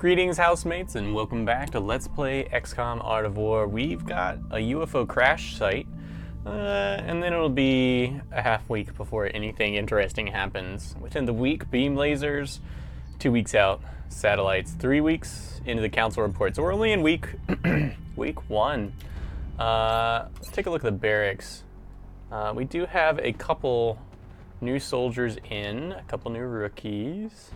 Greetings, housemates, and welcome back to Let's Play XCOM Art of War. We've got a UFO crash site, and then it'll be a half week before anything interesting happens. Within the week, beam lasers. 2 weeks out, satellites. 3 weeks into the council report. So we're only in week one. Let's take a look at the barracks. We do have a couple new soldiers in, a couple new rookies.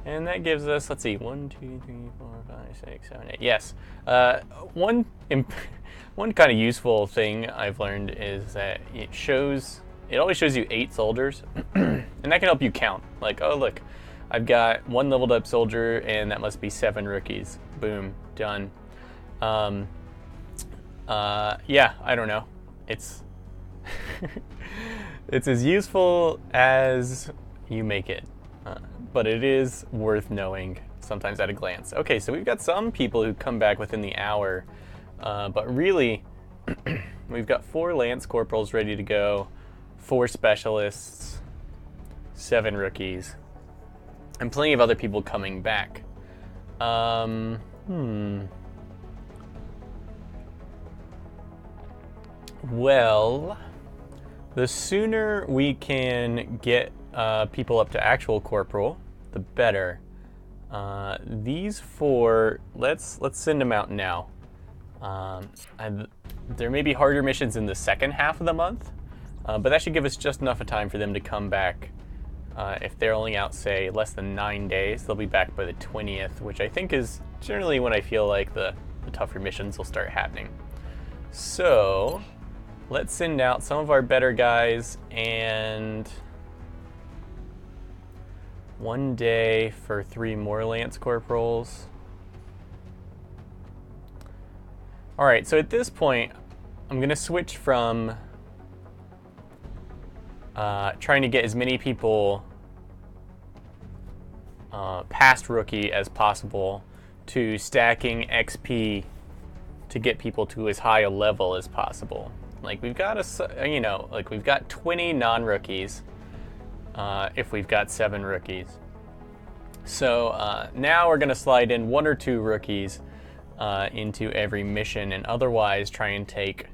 And that gives us, let's see, 1, 2, 3, 4, 5, 6, 7, 8. Yes. One kind of useful thing I've learned is that it always shows you 8 soldiers, and that can help you count. Like, oh look, I've got 1 leveled up soldier, and that must be 7 rookies. Boom, done. Yeah, I don't know. It's it's as useful as you make it. But it is worth knowing sometimes at a glance. Okay, so we've got some people who come back within the hour, but really, we've got 4 lance corporals ready to go, 4 specialists, 7 rookies, and plenty of other people coming back. Well, the sooner we can get people up to actual corporal, the better. These 4, let's send them out now. There may be harder missions in the second half of the month, but that should give us just enough of time for them to come back. If they're only out, say, less than 9 days, they'll be back by the 20th, which I think is generally when I feel like the tougher missions will start happening. So let's send out some of our better guys, and 1 day for 3 more lance corporals. All right, so at this point, I'm gonna switch from trying to get as many people past rookie as possible to stacking XP to get people to as high a level as possible. Like we've got we've got 20 non-rookies. If we've got 7 rookies. So now we're going to slide in 1 or 2 rookies into every mission, and otherwise try and take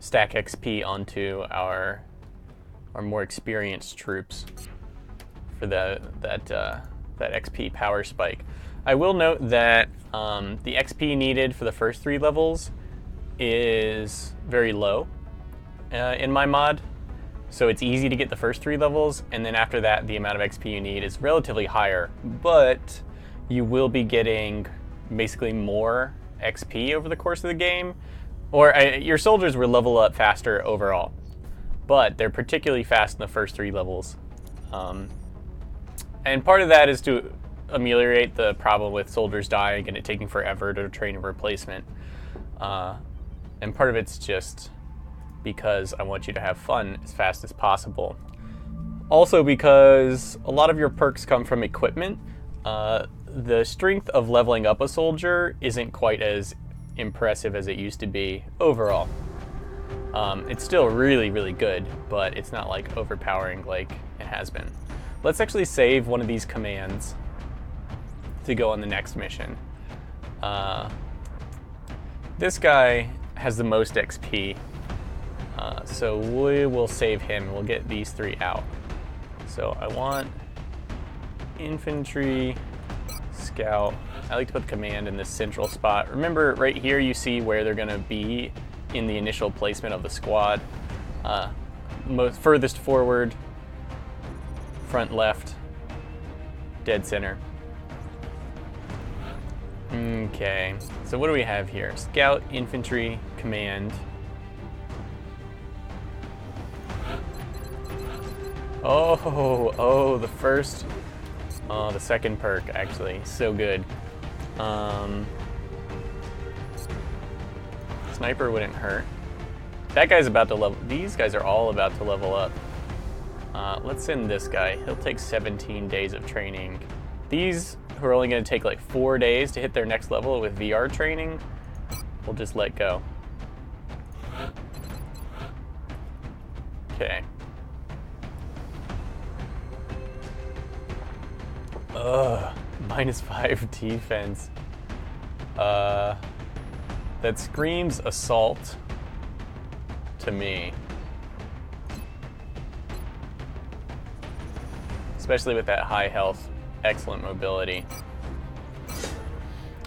stack XP onto our more experienced troops for that XP power spike. I will note that the XP needed for the first 3 levels is very low in my mod. So it's easy to get the first 3 levels, and then after that, the amount of XP you need is relatively higher, but you will be getting basically more XP over the course of the game, or your soldiers will level up faster overall, but they're particularly fast in the first 3 levels. And part of that is to ameliorate the problem with soldiers dying and it taking forever to train a replacement. And part of it's just because I want you to have fun as fast as possible. Also because a lot of your perks come from equipment. The strength of leveling up a soldier isn't quite as impressive as it used to be overall. It's still really, really good, but it's not like overpowering like it has been. Let's actually save one of these commands to go on the next mission. This guy has the most XP. So we will save him. We'll get these 3 out. So I want infantry, scout. I like to put the command in this central spot. Remember, right here you see where they're going to be in the initial placement of the squad. Furthest forward, front left, dead center. Okay, so what do we have here? Scout, infantry, command. Oh, the second perk, actually, so good. Sniper wouldn't hurt. That guy's about to level, these guys are all about to level up. Let's send this guy, he'll take 17 days of training. These who are only gonna take like 4 days to hit their next level with VR training, we'll just let go. Okay. -5 defense. That screams assault to me. Especially with that high health, excellent mobility.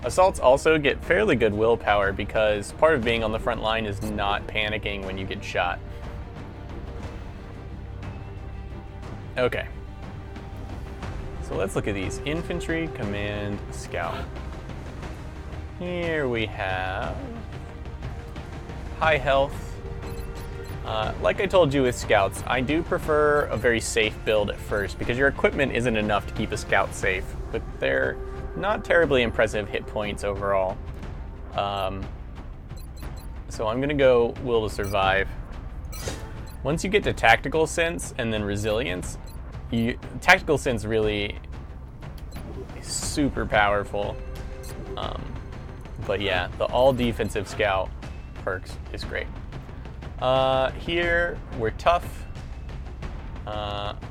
Assaults also get fairly good willpower because part of being on the front line is not panicking when you get shot. Okay. So let's look at these. Infantry, Command, Scout. Here we have high health. Like I told you with Scouts, I do prefer a very safe build at first because your equipment isn't enough to keep a Scout safe, but they're not terribly impressive hit points overall. So I'm gonna go Will to Survive. Once you get to Tactical Sense and then Resilience, Tactical Sense really is super powerful. But yeah, the all defensive Scout perks is great. Here we're tough,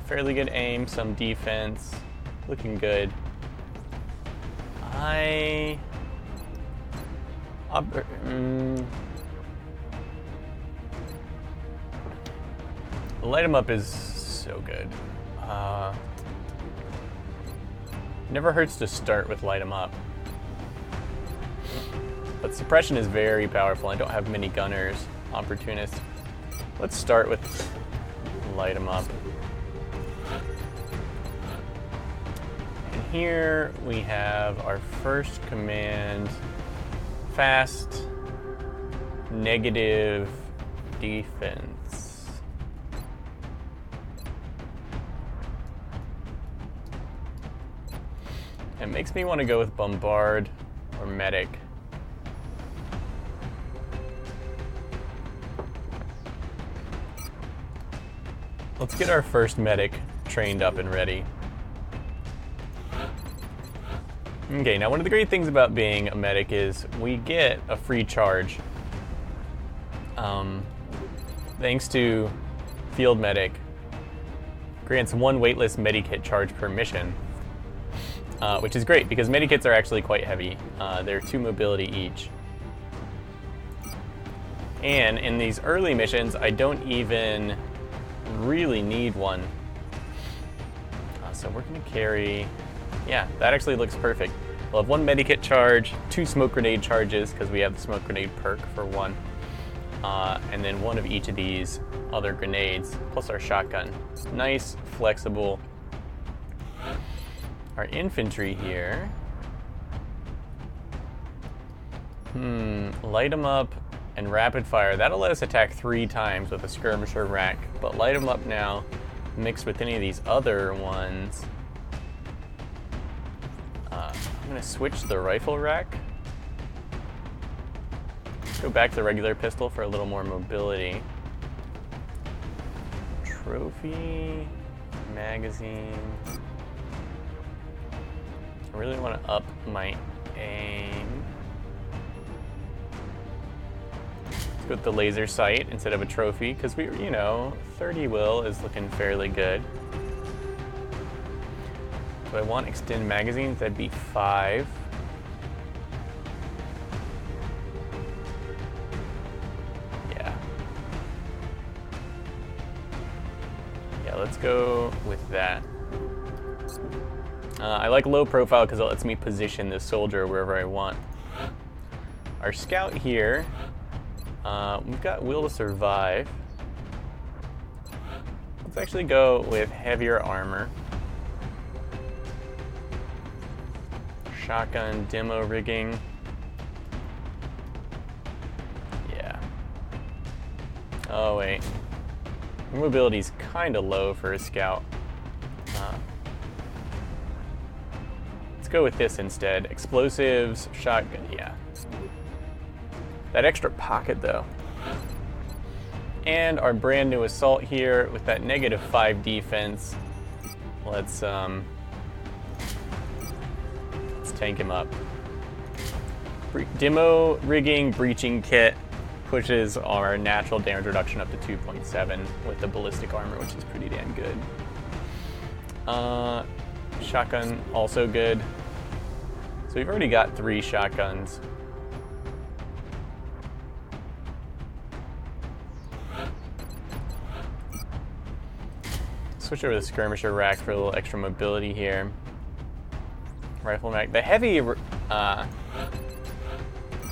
fairly good aim, some defense, looking good. Light 'em up is so good. Never hurts to start with Light 'em up. But suppression is very powerful. I don't have many gunners. Opportunist. Let's start with Light 'em up. And here we have our first command. Fast, negative defense. It makes me want to go with Bombard or Medic. Let's get our first medic trained up and ready. Okay, now one of the great things about being a medic is we get a free charge. Thanks to Field Medic, grants 1 weightless medikit charge per mission, which is great because medikits are actually quite heavy. They're 2 mobility each. And in these early missions, I don't even really need one. So we're gonna carry, yeah, that actually looks perfect. We'll have 1 medikit charge, 2 smoke grenade charges because we have the smoke grenade perk for 1, and then 1 of each of these other grenades, plus our shotgun. Nice, flexible. Our infantry here. Light 'em up and rapid fire. That'll let us attack 3 times with a skirmisher rack, but Light 'em up now mixed with any of these other ones. I'm gonna switch the rifle rack. Go back to the regular pistol for a little more mobility. Trophy, magazine. I really want to up my aim. Let's go with the laser sight instead of a trophy because we, 30 will is looking fairly good. Do I want extend magazines? That'd be 5. Yeah. Yeah, let's go with that. I like low profile because it lets me position this soldier wherever I want. Our scout here, we've got will to survive. Let's actually go with heavier armor. Shotgun, demo rigging. Yeah. Oh wait. Mobility's kind of low for a scout. Let's go with this instead. Explosives, shotgun, yeah. That extra pocket though. And our brand new assault here with that -5 defense. Let's tank him up. Demo rigging breaching kit pushes our natural damage reduction up to 2.7 with the ballistic armor, which is pretty damn good. Shotgun also good. So we've already got 3 shotguns. Switch over to the skirmisher rack for a little extra mobility here. Rifle rack. The heavy, don't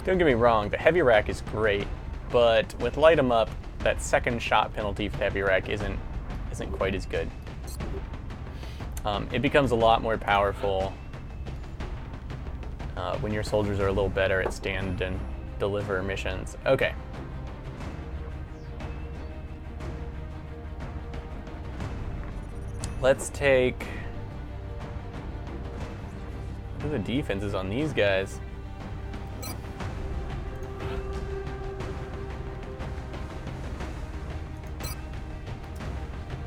get me wrong, the heavy rack is great, but with light 'em up, that second shot penalty for the heavy rack isn't quite as good. It becomes a lot more powerful when your soldiers are a little better at stand and deliver missions. Okay. Let's take... What are the defenses on these guys?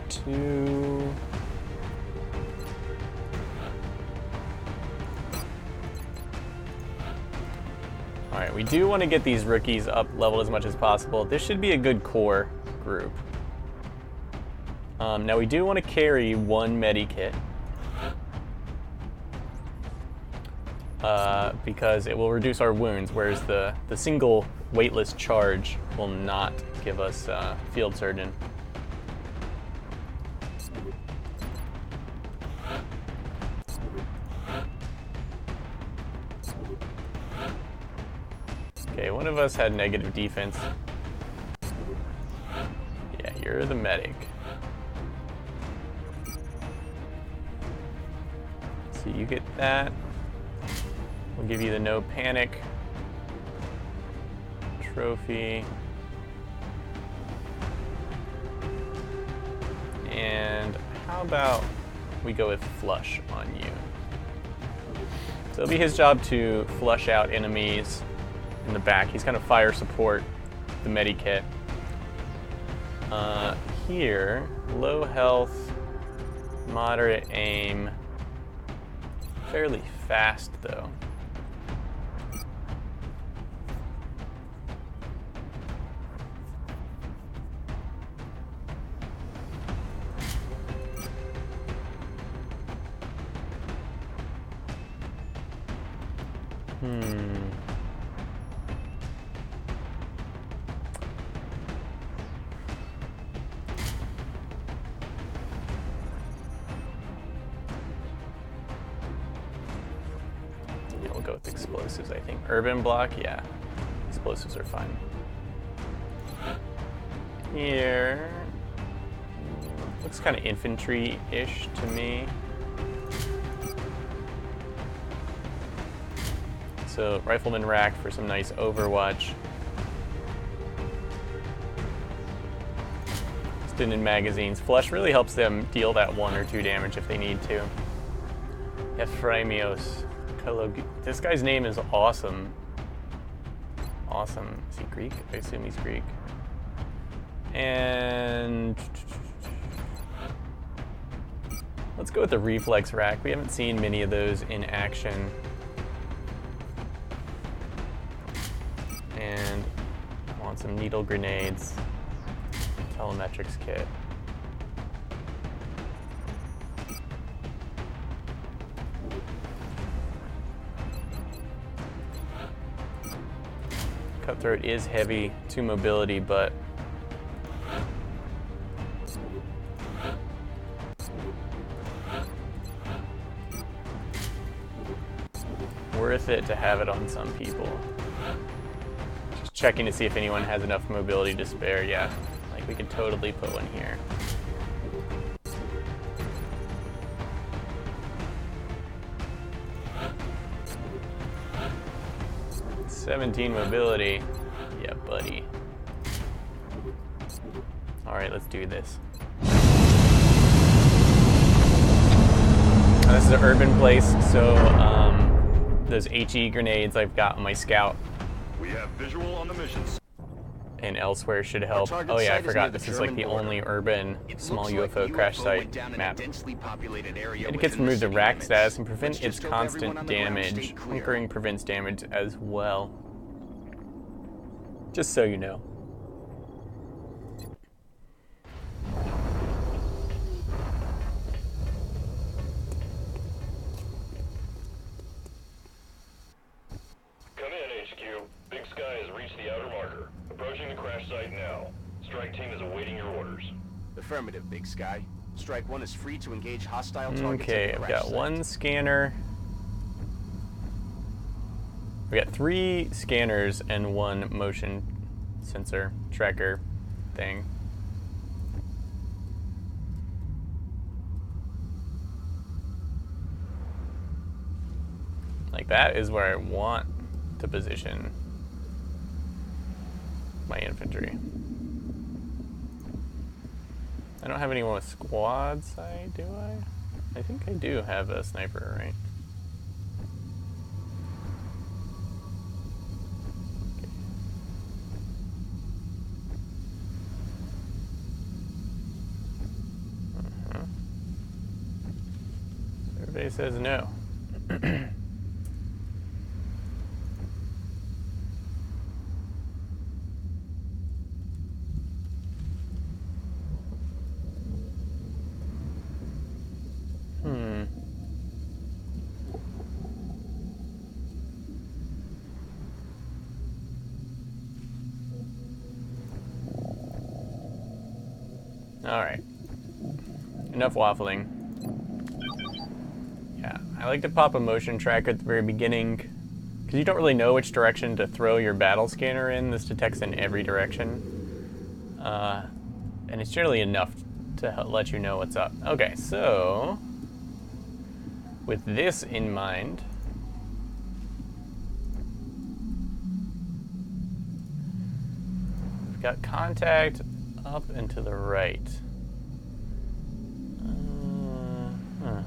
Two... Alright, we do want to get these rookies up leveled as much as possible. This should be a good core group. Now we do want to carry 1 medikit. Because it will reduce our wounds, whereas the single weightless charge will not give us field surgeon. Okay, one of us had negative defense. Yeah, you're the medic. So you get that. We'll give you the no panic trophy. And how about we go with flush on you? So it'll be his job to flush out enemies in the back. He's kind of fire support the medikit. Here, low health, moderate aim, fairly fast though. Yeah, we'll go with explosives, I think. Urban block, yeah. Explosives are fine. Here. Looks kind of infantry-ish to me. So rifleman rack for some nice overwatch. Extended magazines. Flush really helps them deal that 1 or 2 damage if they need to. Ephraimios. This guy's name is awesome. Awesome. Is he Greek? I assume he's Greek. And let's go with the reflex rack. We haven't seen many of those in action. And I want some needle grenades. Telemetrics kit. Cutthroat is heavy to mobility, but worth it to have it on some people. Just checking to see if anyone has enough mobility to spare. Yeah, like we could totally put one here. $17 mobility. Yeah, buddy. All right, let's do this. Now, this is an urban place, so those HE grenades I've got on my scout. We have visual on the missions. And elsewhere should help. Oh yeah, I forgot. This is like the only urban small UFO crash site map. Medikits remove the rack status and prevent its constant damage. Hunkering prevents damage as well. Just so you know. HQ. Big Sky has reached the outer marker. Approaching the crash site now. Strike team is awaiting your orders. Affirmative, Big Sky. Strike 1 is free to engage hostile targets Okay, at the I've crash got site. one scanner. We got 3 scanners and 1 motion sensor tracker thing. Like, that is where I want to position my infantry. I don't have anyone with squad sight, do I? I think I do have a sniper, right? Okay. Survey says no. Alright. Enough waffling. Yeah, I like to pop a motion tracker at the very beginning, because you don't really know which direction to throw your battle scanner in. This detects in every direction. And it's generally enough to let you know what's up. Okay, so with this in mind, we've got contact up and to the right. Huh.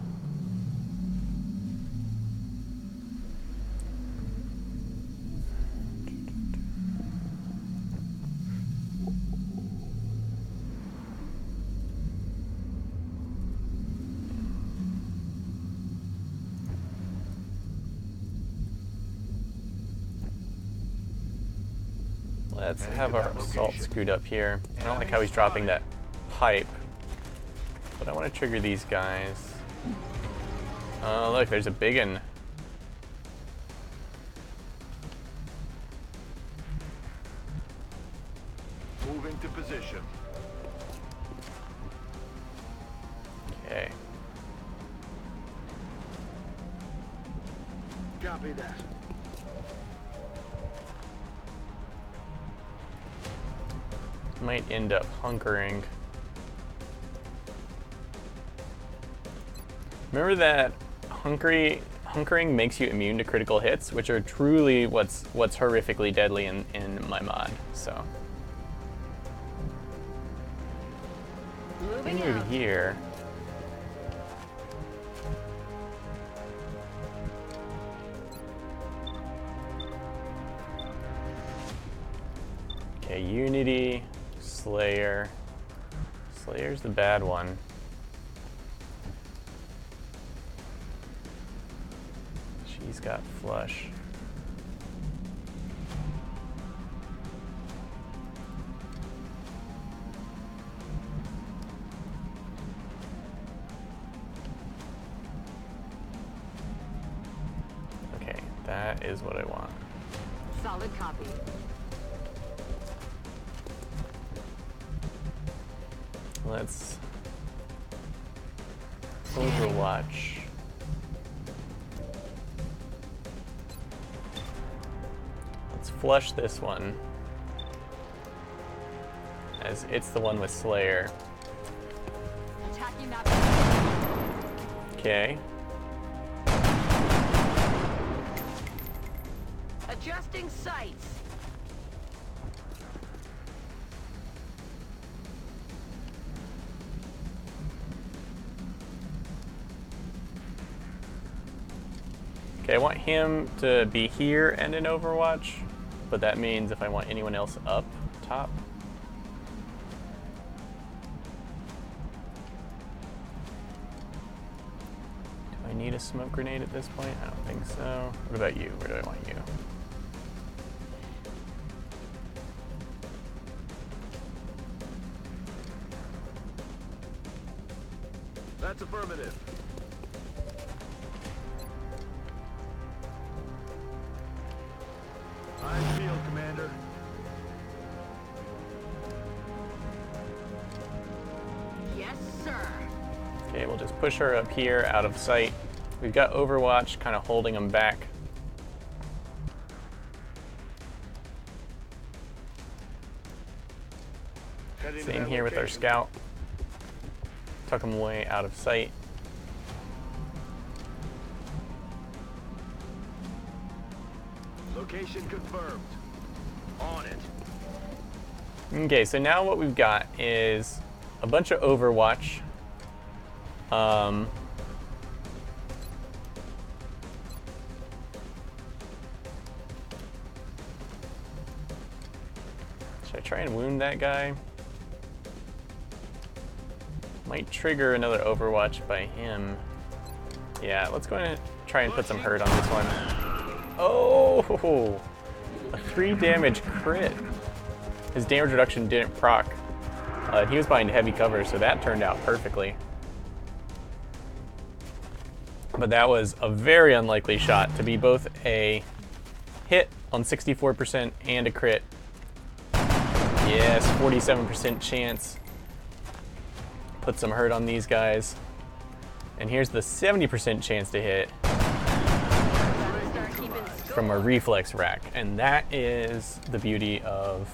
Let's have our assault scoot up here. I don't like how he's dropping that pipe, but I want to trigger these guys. Oh, look, there's a big one. Moving to position. Okay. Copy that. Might end up hunkering. Remember that hunkering makes you immune to critical hits, which are truly what's horrifically deadly in my mod. So Moving move out. here. Okay, Unity, Slayer. Slayer's the bad one. She's got flush. Okay, that is what I want. Solid copy. Let's Overwatch. Let's flush this one, as it's the one with Slayer. Attacking that. Okay. Adjusting sights. Okay, I want him to be here and in Overwatch, but that means if I want anyone else up top. Do I need a smoke grenade at this point? I don't think so. What about you? Where do I want you? That's affirmative. Eyes peeled, Commander. Yes, sir. Okay, we'll just push her up here out of sight. We've got Overwatch kind of holding them back. Same here with our scout. Tuck them away out of sight. Location confirmed. On it. Okay, so now what we've got is a bunch of Overwatch. Should I try and wound that guy? Might trigger another Overwatch by him. Yeah, let's go ahead and try and put some hurt on this one. Oh! A 3 damage crit. His damage reduction didn't proc. He was behind heavy cover, so that turned out perfectly. But that was a very unlikely shot to be both a hit on 64% and a crit. Yes, 47% chance. Put some hurt on these guys. And here's the 70% chance to hit from a reflex rack. And that is the beauty of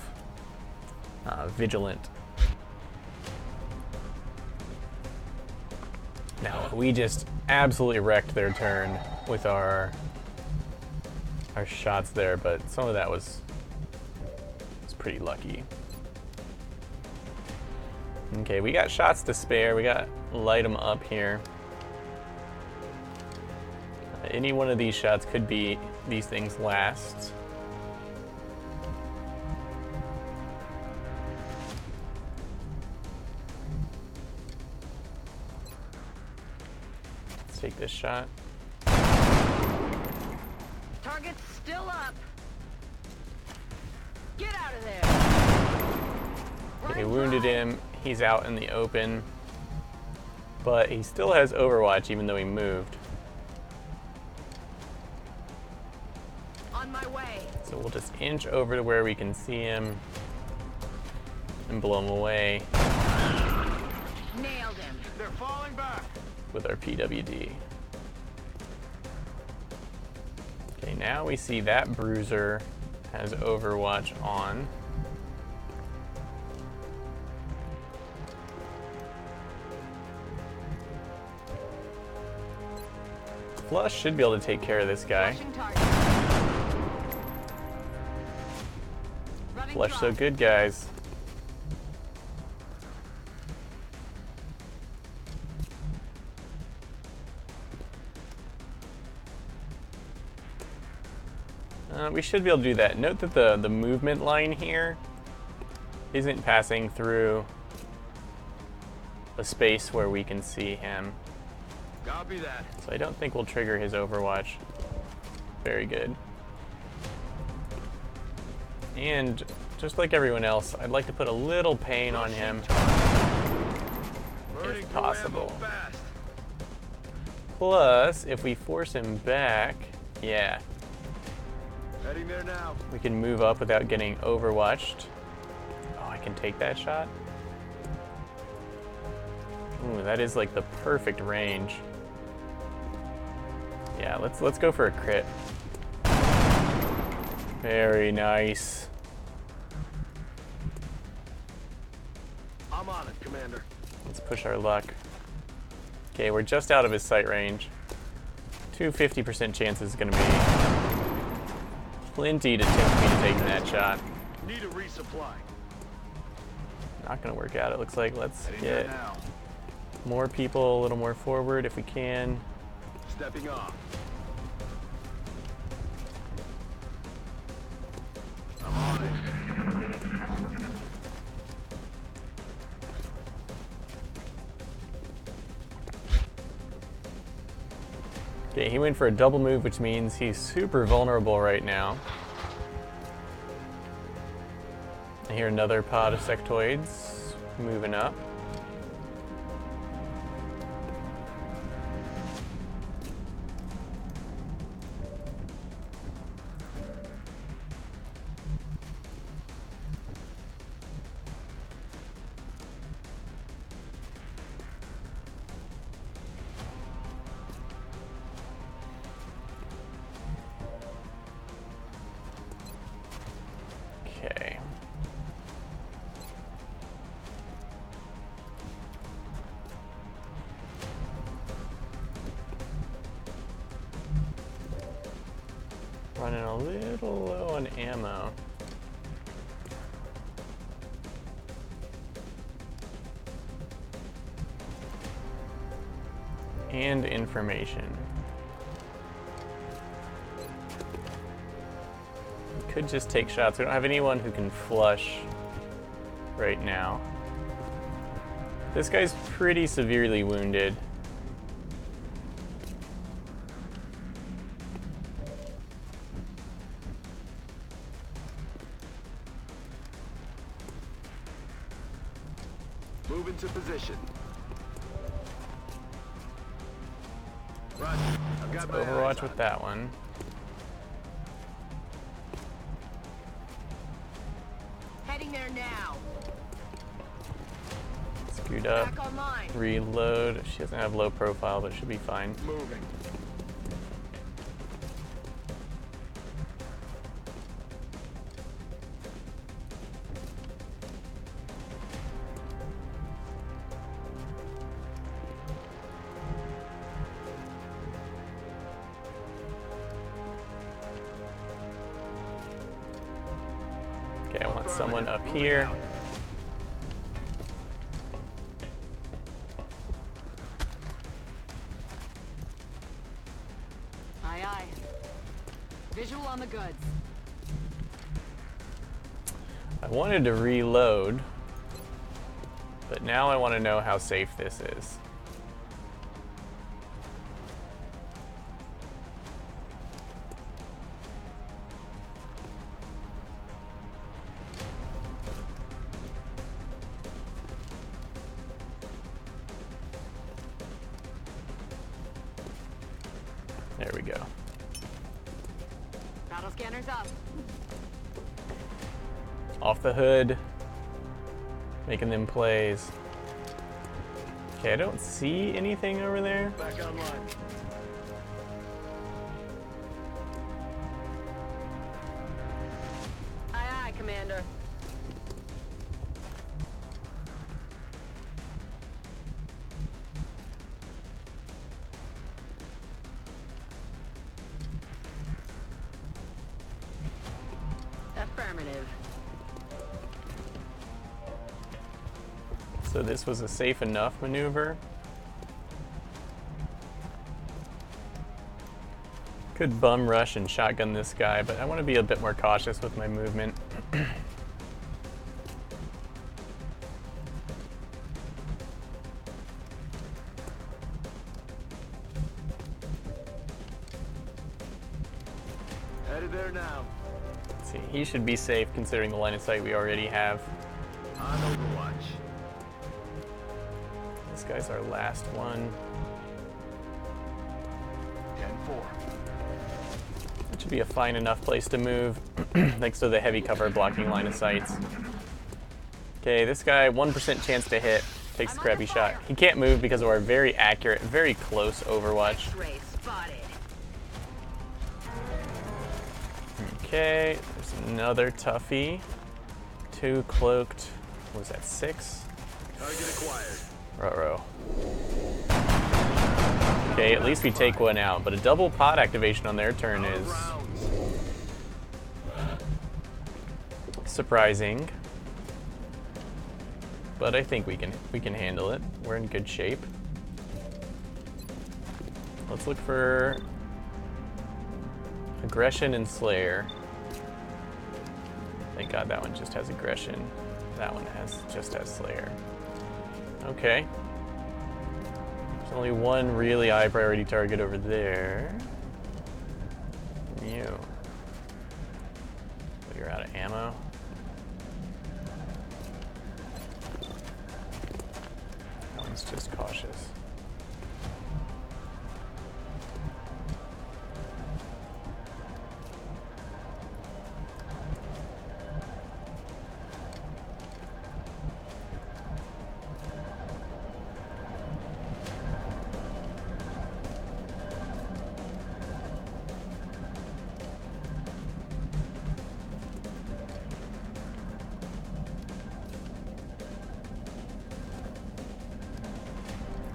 Vigilant. Now, we just absolutely wrecked their turn with our shots there, but some of that was pretty lucky. Okay, we got shots to spare. We got light them up here. Any one of these shots could be these things' last. Let's take this shot. Target's still up. Get out of there. Okay, wounded him. He's out in the open. But he still has Overwatch even though he moved. On my way. So we'll just inch over to where we can see him and blow him away Nailed him. They're falling back. with our PWD. Okay, now we see that bruiser has Overwatch on. Flush should be able to take care of this guy. Flashing target. Running Flush so drop. good, guys. We should be able to do that. Note that the movement line here isn't passing through a space where we can see him. Copy that. So I don't think we'll trigger his Overwatch. Very good. And just like everyone else, I'd like to put a little pain on him Burning if through possible. ammo fast. Plus, if we force him back, yeah, Heading there now. we can move up without getting Overwatched. Oh, I can take that shot? Ooh, that is like the perfect range. Yeah, let's go for a crit. Very nice. I'm on it, Commander. Let's push our luck. Okay, we're just out of his sight range. 50% chances is gonna be plenty to tempt me to taking that shot. Need a resupply. Not gonna work out, it looks like. Let's Heading there get now. more people a little more forward if we can. Stepping off. I'm on it. Okay, he went for a double move, which means he's super vulnerable right now. I hear another pod of sectoids moving up. Running a little low on ammo. And information. We could just take shots. We don't have anyone who can flush right now. This guy's pretty severely wounded. Move into position. Roger. I've got my Overwatch eyes with on that one. Heading there now. Scoot up. Back online. Reload. She doesn't have low profile, but should be fine. moving. Okay, I want someone up here. Aye, aye. Visual on the goods. I wanted to reload, but now I want to know how safe this is. There we go. Battle scanners up. Off the hood. Making them plays. Okay, I don't see anything over there. Back online. Aye, aye, Commander. Affirmative. So this was a safe enough maneuver. Could bum rush and shotgun this guy, but I want to be a bit more cautious with my movement. Headed there now. Let's see, he should be safe considering the line of sight we already have. On Overwatch. This guy's our last one. 10-4. That should be a fine enough place to move, thanks to the heavy cover blocking line of sights. Okay, this guy, 1% chance to hit, takes a crappy shot. He can't move because of our very accurate, very close Overwatch. X-ray spotted. Okay, there's another toughie. 2 cloaked, what was that, 6? Target acquired. Ruh-roh. Okay, at least we take one out, but a double pod activation on their turn is surprising. But I think we can handle it. We're in good shape. Let's look for aggression and Slayer. Thank God that one just has aggression. That one just has Slayer. Okay. There's only one really high priority target over there. You. But you're out of ammo. That one's just cautious.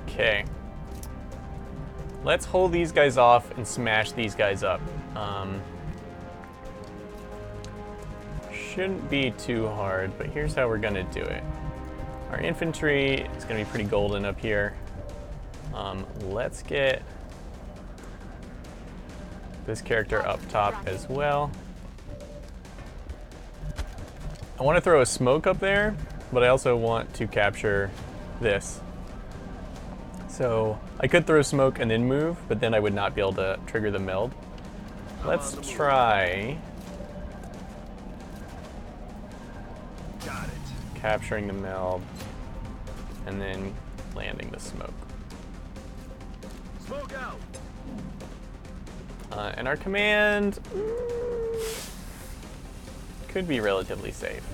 Okay. Let's hold these guys off and smash these guys up. shouldn't be too hard, but here's how we're gonna do it. Our infantry is gonna be pretty golden up here. Let's get this character up top as well. I want to throw a smoke up there, but I also want to capture this. So I could throw smoke and then move, but then I would not be able to trigger the meld. Let's try capturing the meld and then landing the smoke. Smoke out. And our command could be relatively safe.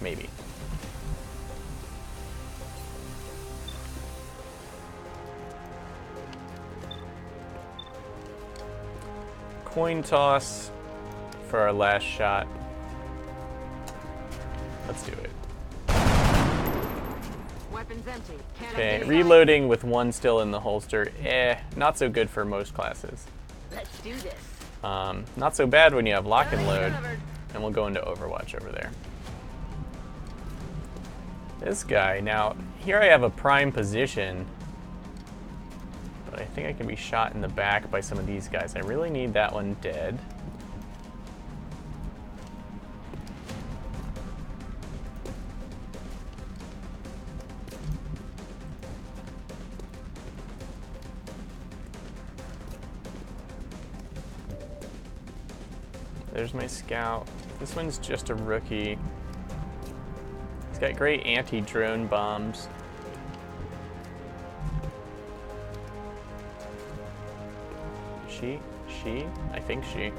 Maybe. Coin toss for our last shot. Let's do it. Weapons empty. Can't Okay, open reloading with one still in the holster. Not so good for most classes. Let's do this. Not so bad when you have lock and load. And we'll go into Overwatch over there. This guy, now, here I have a prime position, but I think I can be shot in the back by some of these guys. I really need that one dead. There's my scout. This one's just a rookie. He's got great anti-drone bombs. She? I think she.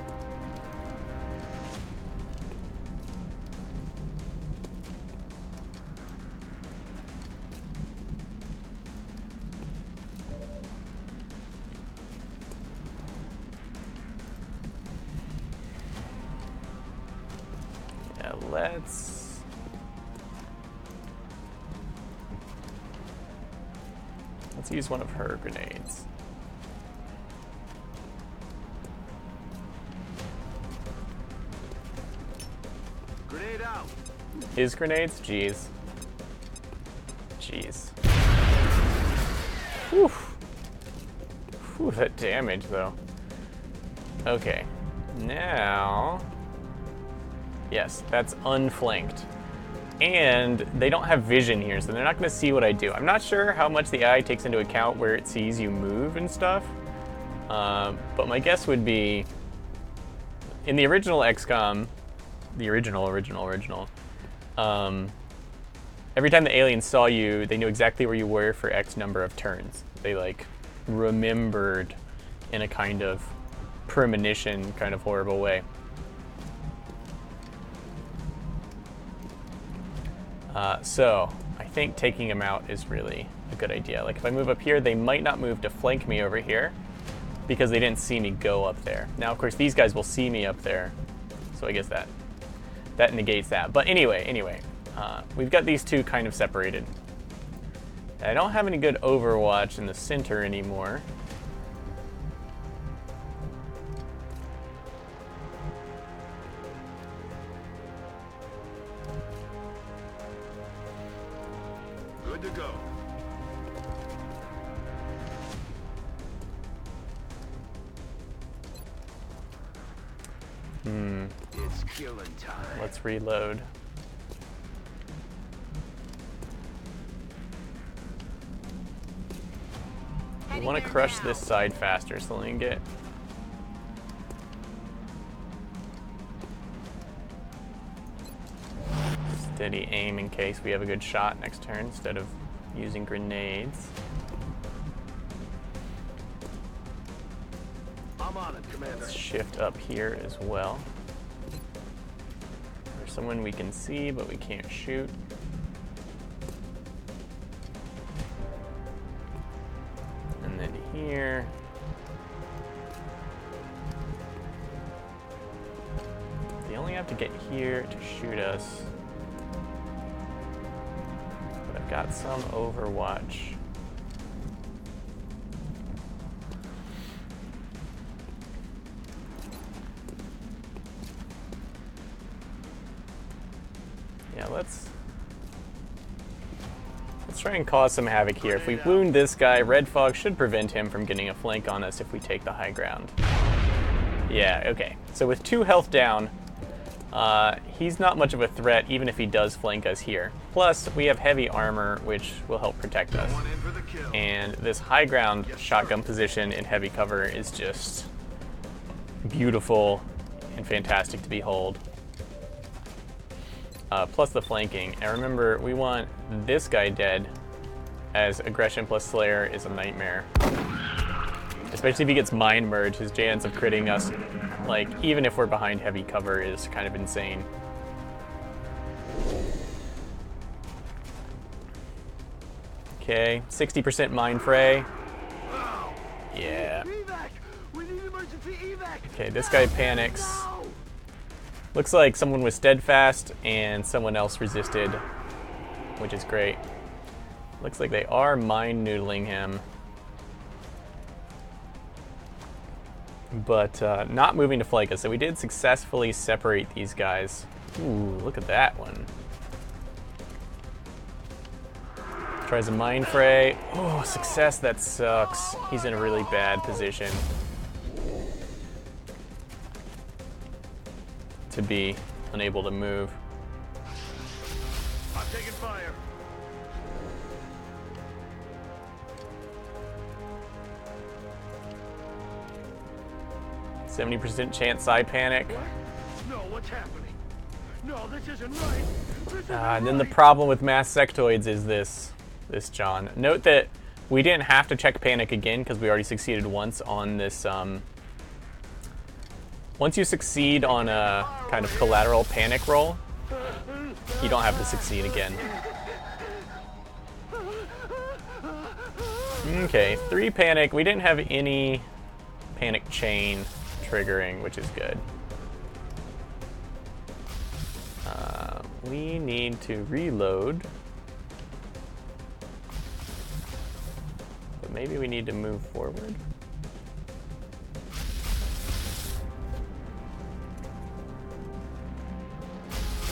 Let's use one of her grenades. Grenade out. His grenades? Jeez. Whew. Whew, that damage though. Okay. Now... Yes, that's unflanked. And they don't have vision here, so they're not going to see what I do. I'm not sure how much the AI takes into account where it sees you move and stuff. But my guess would be, in the original XCOM, the original, every time the aliens saw you, they knew exactly where you were for X number of turns. They, like, remembered in a kind of premonition, kind of horrible way. So I think taking them out is really a good idea. Like if I move up here, they might not move to flank me over here because they didn't see me go up there. Now, of course, these guys will see me up there. So I guess that negates that. But anyway, we've got these two kind of separated. And I don't have any good Overwatch in the center anymore. Good to go. It's killing time. Let's reload. We want to crush this side faster, so let me get... steady aim in case we have a good shot next turn instead of using grenades. I'm on it, Commander. Let's shift up here as well. There's someone we can see, but we can't shoot. And then here. They only have to get here to shoot us. But I've got some Overwatch. Yeah, let's try and cause some havoc here. If we wound this guy, Red Fog should prevent him from getting a flank on us if we take the high ground. Yeah, okay. So with 2 health down, he's not much of a threat even if he does flank us here. Plus, we have heavy armor, which will help protect us. And this high ground shotgun position in heavy cover is just beautiful and fantastic to behold. Plus the flanking. And remember, we want this guy dead, as aggression plus Slayer is a nightmare. Especially if he gets Mind Merge, his chance of critting us, like, even if we're behind heavy cover, is kind of insane. Okay, 60% Mind Fray. Yeah. Okay, this guy panics. Looks like someone was steadfast and someone else resisted, which is great. Looks like they are mind noodling him. But not moving to flank us. So we did successfully separate these guys. Ooh, look at that one. Tries a Mind Fray. Oh, success, that sucks. He's in a really bad position to be unable to move. I'm taking fire. %70 chance side panic. No, what's happening? No, this isn't right. And then the problem with mass sectoids is this John. Note that we didn't have to check panic again because we already succeeded once on this. Once you succeed on a kind of collateral panic roll, you don't have to succeed again. Okay, 3 panic. We didn't have any panic chain triggering, which is good. We need to reload. But maybe we need to move forward.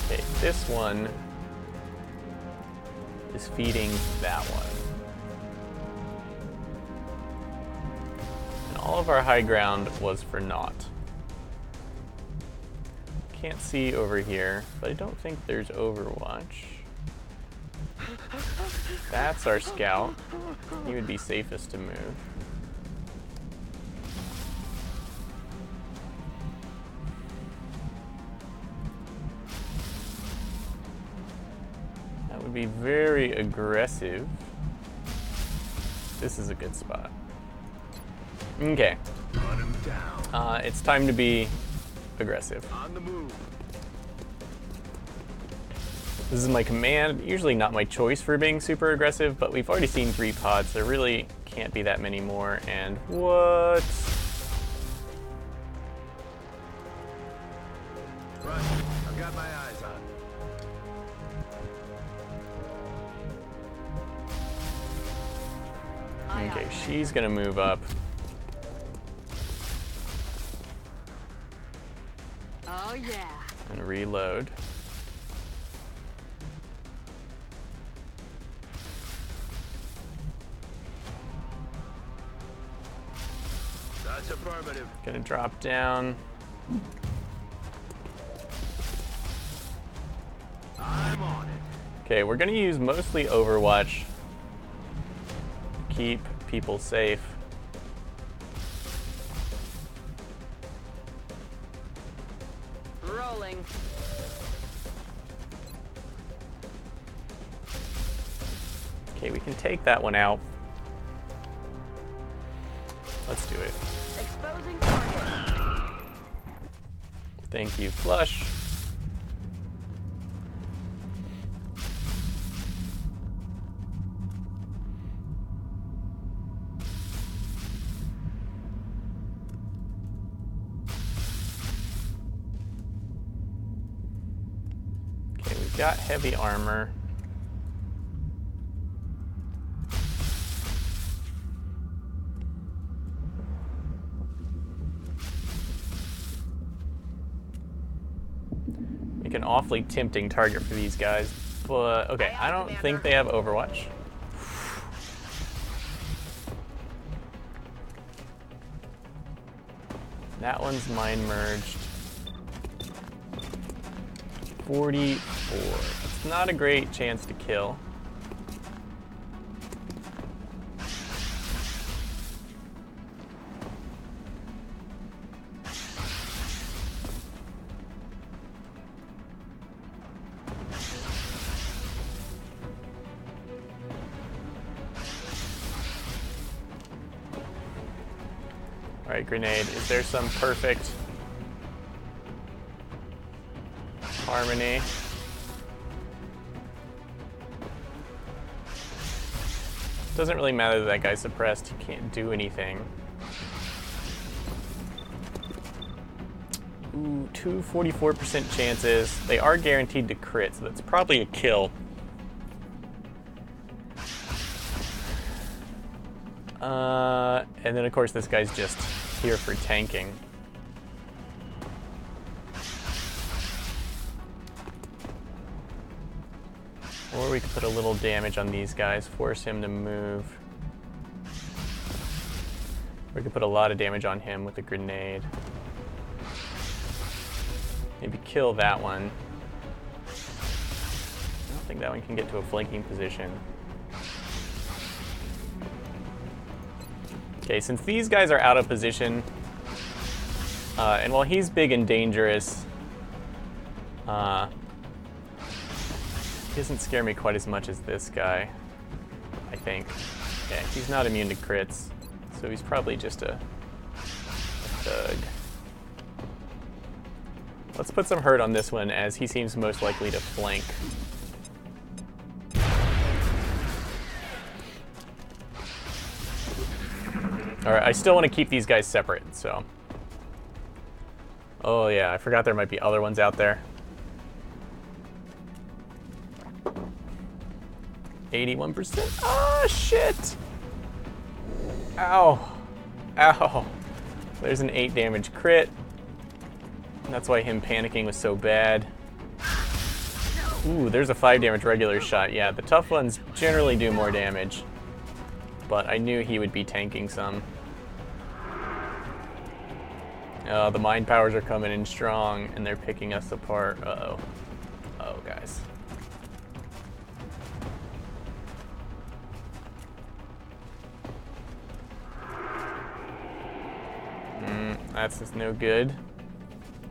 Okay, this one is feeding that one. And all of our high ground was for naught. Can't see over here, but I don't think there's Overwatch. That's our scout. He would be safest to move. That would be very aggressive. This is a good spot. Okay. Run him down. It's time to be aggressive. On the move. This is my command. Usually not my choice for being super aggressive, but we've already seen 3 pods. There really can't be that many more. And what? Right. I've got my eyes on. Okay, she's gonna move up. Oh yeah. And reload. That's affirmative. Gonna drop down. I'm on it. Okay, we're gonna use mostly Overwatch. Keep people safe. Rolling. Okay, we can take that one out. Let's do it. Exposing target. Thank you, Flush. Okay, we've got heavy armor. We like an awfully tempting target for these guys. But, okay, I don't think they have Overwatch. That one's mind merged. 44. It's not a great chance to kill. Alright, grenade. Is there some perfect harmony? Doesn't really matter that that guy's suppressed. He can't do anything. Ooh, 44% chances. They are guaranteed to crit, so that's probably a kill. And then, of course, this guy's just here for tanking. Or we could put a little damage on these guys, force him to move. We could put a lot of damage on him with a grenade. Maybe kill that one. I don't think that one can get to a flanking position. Okay, since these guys are out of position, and while he's big and dangerous, he doesn't scare me quite as much as this guy, I think. Yeah, he's not immune to crits, so he's probably just a thug. Let's put some hurt on this one, as he seems most likely to flank. Alright, I still want to keep these guys separate, so... Oh yeah, I forgot there might be other ones out there. 81%. Ah, shit! Ow. Ow. There's an 8 damage crit. That's why him panicking was so bad. Ooh, there's a 5 damage regular shot. Yeah, the tough ones generally do more damage. But I knew he would be tanking some. The mind powers are coming in strong, and they're picking us apart. Uh-oh. Uh-oh, guys. That's just no good.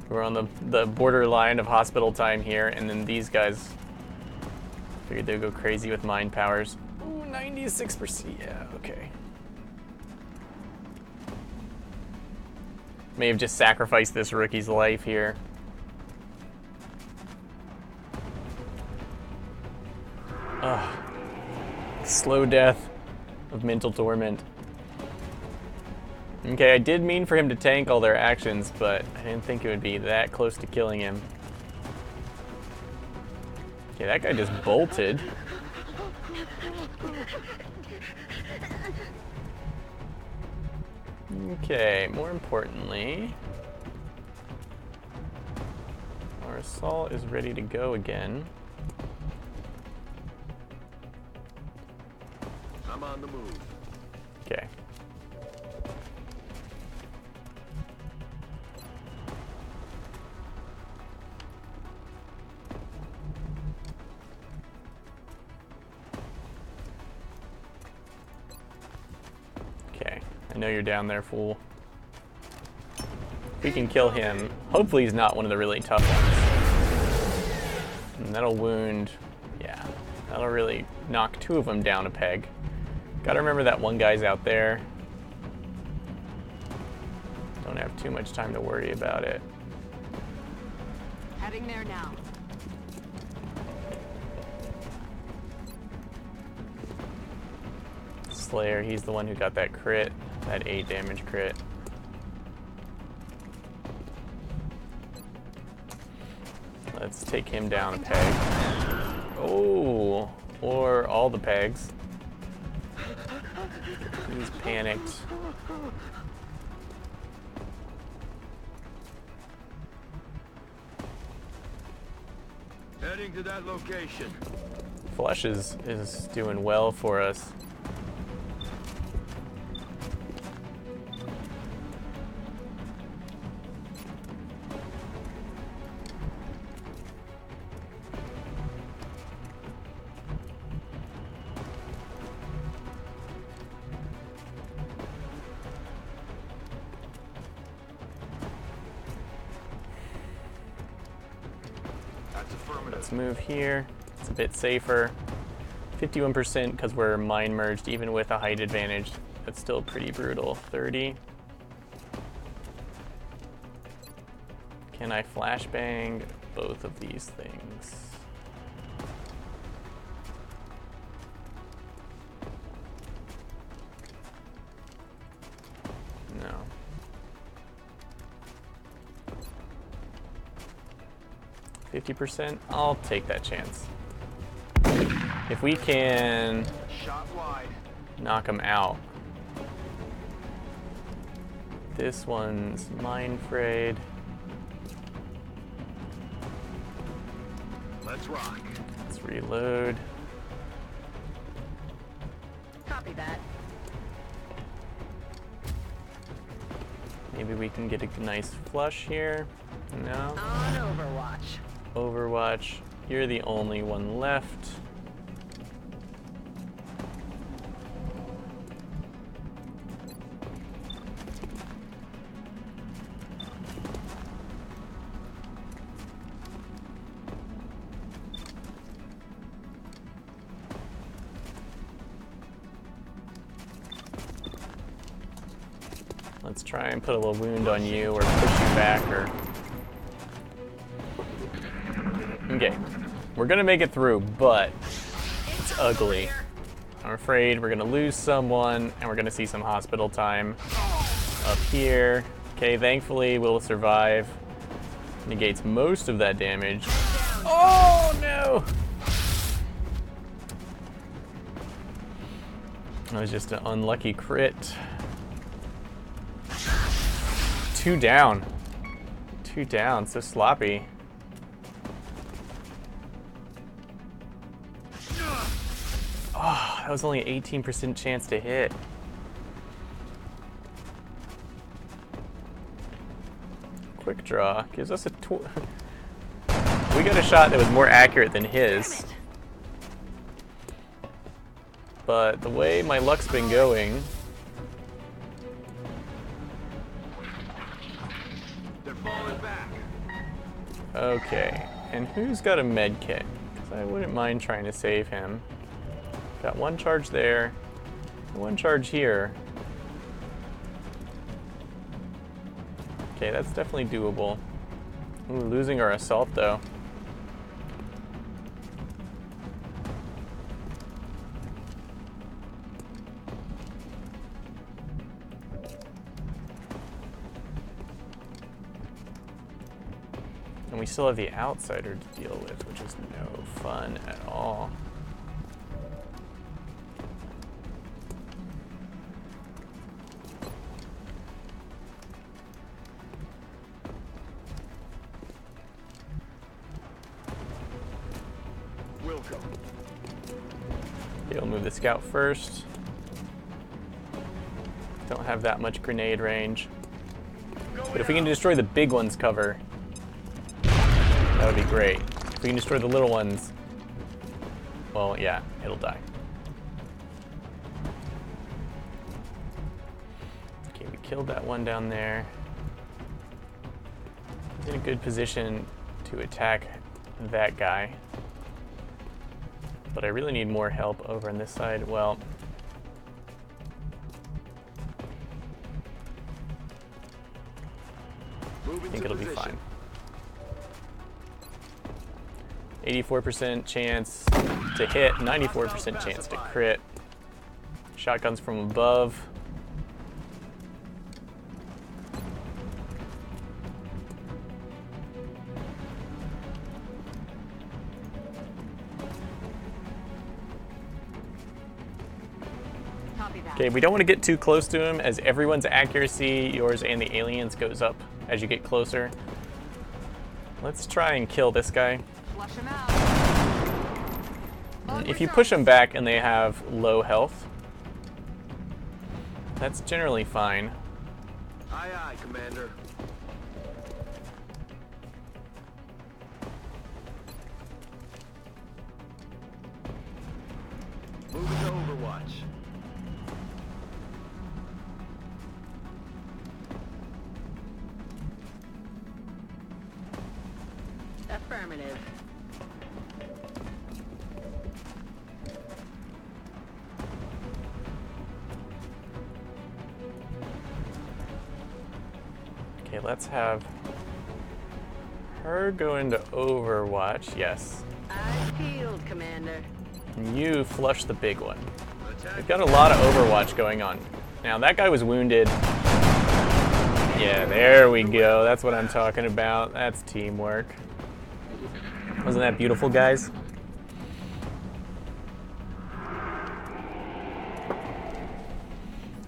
We're on the borderline of hospital time here, and then these guys figured they'd go crazy with mind powers. Ooh, 96%. Yeah, okay. May have just sacrificed this rookie's life here. Ugh. Slow death of mental torment. Okay, I did mean for him to tank all their actions, but I didn't think it would be that close to killing him. Okay, that guy just bolted. Okay, more importantly, our assault is ready to go again. I'm on the move. Okay. I know you're down there, fool. If we can kill him, hopefully he's not one of the really tough ones. And that'll wound, yeah, that'll really knock 2 of them down a peg. Gotta remember that one guy's out there. Don't have too much time to worry about it. Heading there now. Slayer, he's the one who got that crit. That 8 damage crit. Let's take him down a peg. Oh, or all the pegs. He's panicked. Heading to that location. Flush is doing well for us. That's affirmative. Let's move here. It's a bit safer. 51% because we're mine merged, even with a height advantage. That's still pretty brutal. 30. Can I flashbang both of these things? No. %? I'll take that chance. If we can Shot wide. knock them out. This one's mine frayed. Let's rock. Let's reload. Copy that. Maybe we can get a nice flush here. No. On Overwatch. Overwatch. You're the only one left. Let's try and put a little wound on you or push you back or... Okay. We're gonna make it through, but it's ugly. I'm afraid we're gonna lose someone and we're gonna see some hospital time up here. Okay, thankfully we'll survive. Negates most of that damage. Oh no! That was just an unlucky crit. 2 down. 2 down, so sloppy. Oh, that was only an 18% chance to hit. Quick draw gives us a we got a shot that was more accurate than his. But the way my luck's been going, They're falling back. okay, and who's got a med kit? Because I wouldn't mind trying to save him. Got 1 charge there, 1 charge here. Okay, that's definitely doable. Ooh, losing our assault though. And we still have the outsider to deal with, which is no fun at all. Wilco. Okay, we'll move the scout first. Don't have that much grenade range. But if we can destroy the big one's cover, that would be great. If we can destroy the little ones, well, yeah, it'll die. Okay, we killed that one down there. He's in a good position to attack that guy. But I really need more help over on this side. Well, I think it'll be fine. 84% chance to hit, 94% chance to crit. Shotguns from above. Copy that. Okay, we don't want to get too close to him as everyone's accuracy, yours and the aliens, goes up as you get closer. Let's try and kill this guy. Flush him out. If you push them back and they have low health, that's generally fine. Aye, aye, Commander. Moving to Overwatch. Affirmative. Okay, let's have her go into Overwatch. Yes. Eyes peeled, Commander. And you flush the big one. Attack. We've got a lot of Overwatch going on. Now, that guy was wounded. Yeah, there we go. That's what I'm talking about. That's teamwork. Wasn't that beautiful, guys?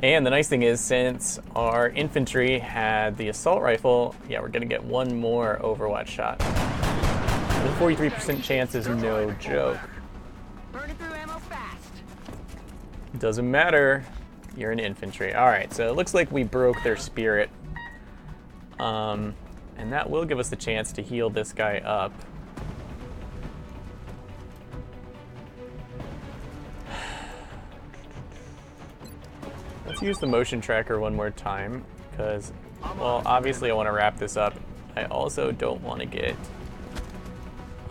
And the nice thing is, since our infantry had the assault rifle, yeah, we're gonna get one more Overwatch shot. The 43% chance is no joke. Burning through ammo fast. Doesn't matter, you're an infantry. All right, so it looks like we broke their spirit. And that will give us the chance to heal this guy up. Let's use the motion tracker one more time, because, well, obviously I want to wrap this up. I also don't want to get,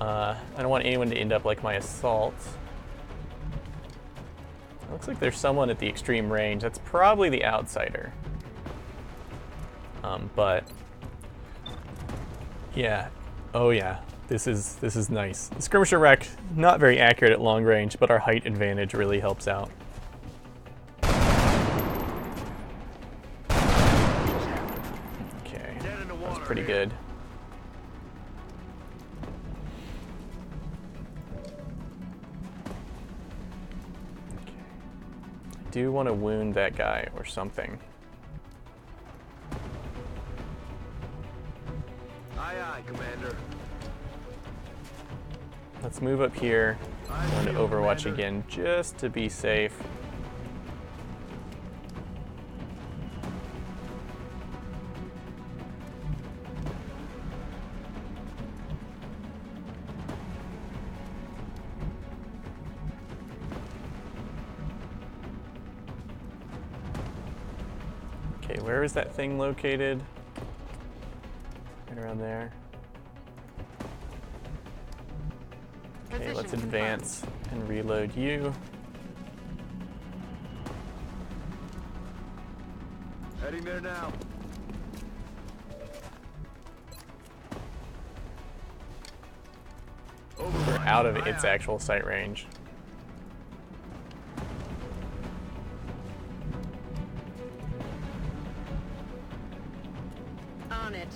I don't want anyone to end up like my assault. It looks like there's someone at the extreme range. That's probably the outsider. But, yeah, oh yeah, this is nice. The skirmisher rack, not very accurate at long range, but our height advantage really helps out. Pretty good. Okay. I do want to wound that guy or something. Aye, aye, Commander. Let's move up here, go into Overwatch again, just to be safe. Okay, where is that thing located? Right around there. Okay, let's advance and reload you. Heading there now. We're out of its actual sight range. On it.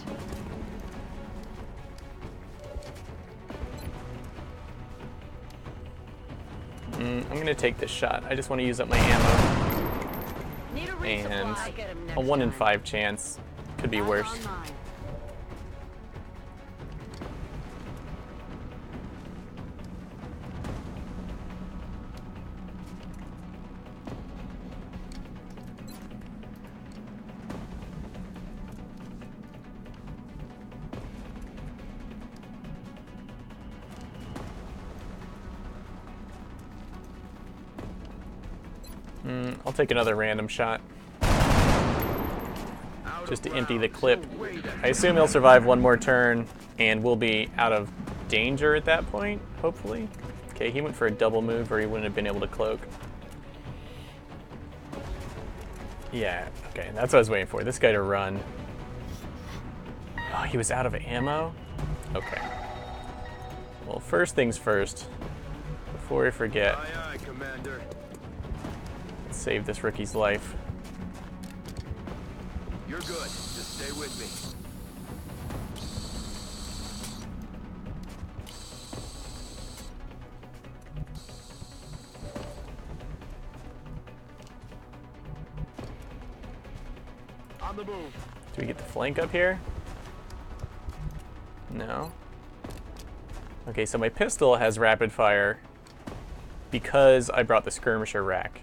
I'm gonna take this shot. I just want to use up my ammo. Need a And resupply. Get 'em a next 1 in time. 5 chance. Could be Eyes worse. on mine. I'll take another random shot. Just to empty the clip. I assume he'll survive one more turn and we'll be out of danger at that point, hopefully. Okay, he went for a double move or he wouldn't have been able to cloak. Yeah, okay, that's what I was waiting for, this guy to run. Oh, he was out of ammo? Okay. Well, first things first, before I forget, Aye, aye, Commander. let's save this rookie's life. You're good. Just stay with me. On the move. Do we get the flank up here? No. Okay, so my pistol has rapid fire because I brought the skirmisher rack.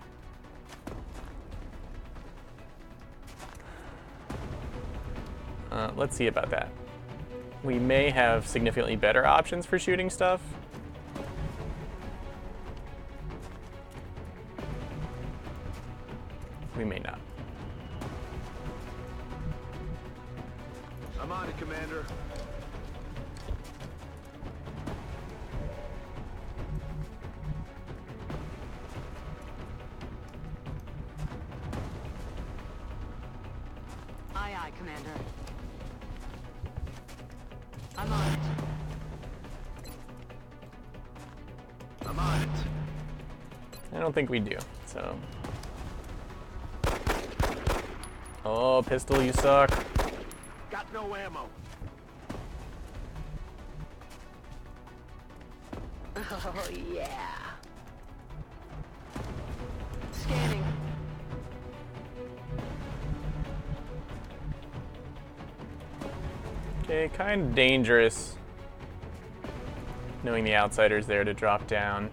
Let's see about that. We may have significantly better options for shooting stuff. We may not. I'm on it, Commander. Aye, aye, Commander. I'm on it. I'm on it. I don't think we do, so. Oh, pistol, you suck. Got no ammo. Oh, yeah. Scanning. Okay, kind of dangerous knowing the outsider's there to drop down.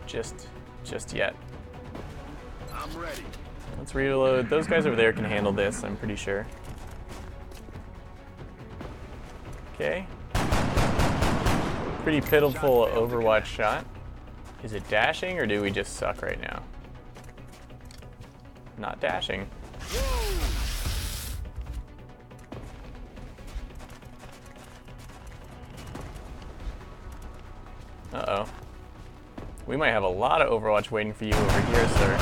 Just yet. I'm ready. Let's reload. Those guys over there can handle this, I'm pretty sure. Okay. Pretty pitiful Overwatch shot. Is it dashing or do we just suck right now? Not dashing. Uh-oh. We might have a lot of Overwatch waiting for you over here, sir.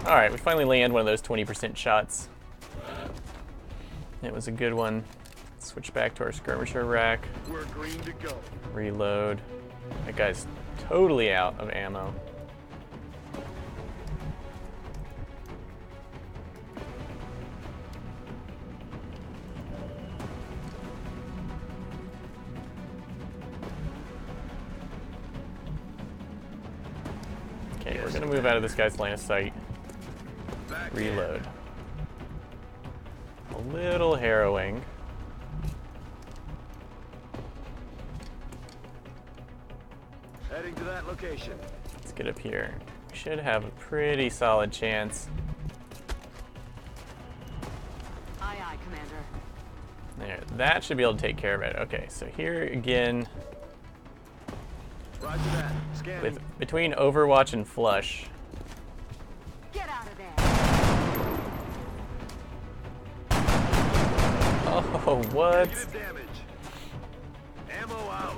Alright, we finally land one of those 20% shots. It was a good one. Switch back to our skirmisher rack. We're green to go. Reload. That guy's totally out of ammo. Okay, we're gonna move out of this guy's line of sight. Back Reload. A little harrowing. Heading to that location. Let's get up here. We should have a pretty solid chance. Aye, aye, Commander. There, that should be able to take care of it. Okay, so here again, Roger that. Scanning. between Overwatch and Flush, Get out of there. oh, what? Negative damage. Ammo out.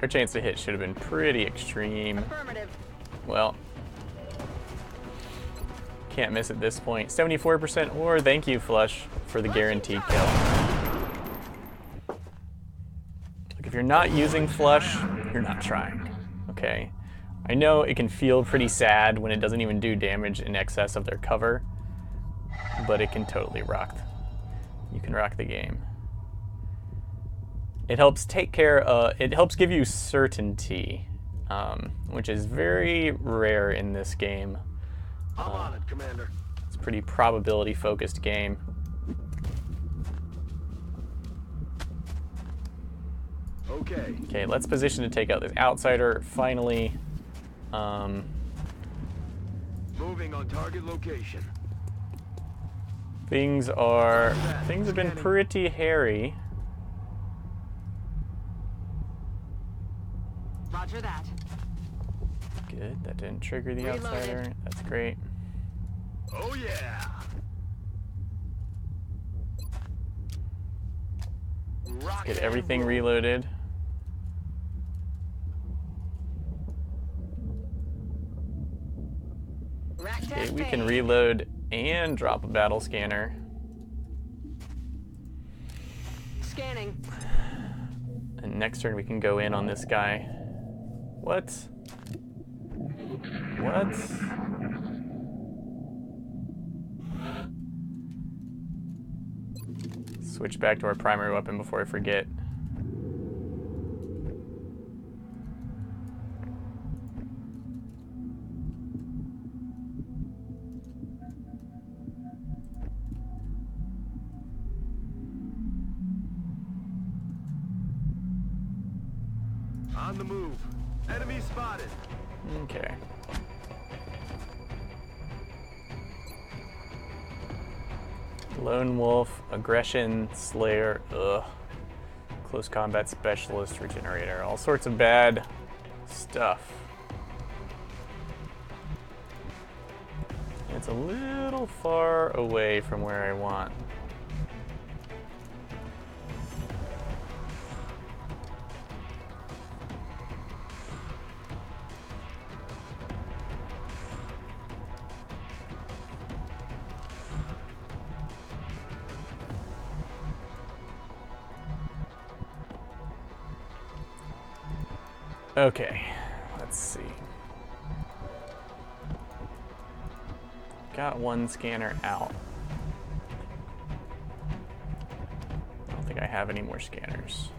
Our chance to hit should have been pretty extreme. Affirmative. Well, can't miss at this point. 74% or thank you, Flush, for the guaranteed kill. Look, if you're not using Flush, you're not trying, okay? I know it can feel pretty sad when it doesn't even do damage in excess of their cover, but it can totally rock. You can rock the game. It helps take care of, it helps give you certainty, which is very rare in this game. I'm on it, Commander. It's a pretty probability focused game. Okay. Okay, let's position to take out this outsider finally. Moving on target location. Things have been pretty hairy. Roger that. Good, that didn't trigger the Reloaded. outsider. That's great. Oh yeah. Rock Get and everything roll. reloaded. Rack Okay, test we can phase. reload and drop a battle scanner. Scanning. And next turn we can go in on this guy. What? What? Switch back to our primary weapon before I forget. On the move. Enemy spotted. Okay. Lone Wolf, Aggression, Slayer, ugh. Close Combat Specialist, Regenerator, all sorts of bad stuff. It's a little far away from where I want. Okay, let's see. Got one scanner out. I don't think I have any more scanners.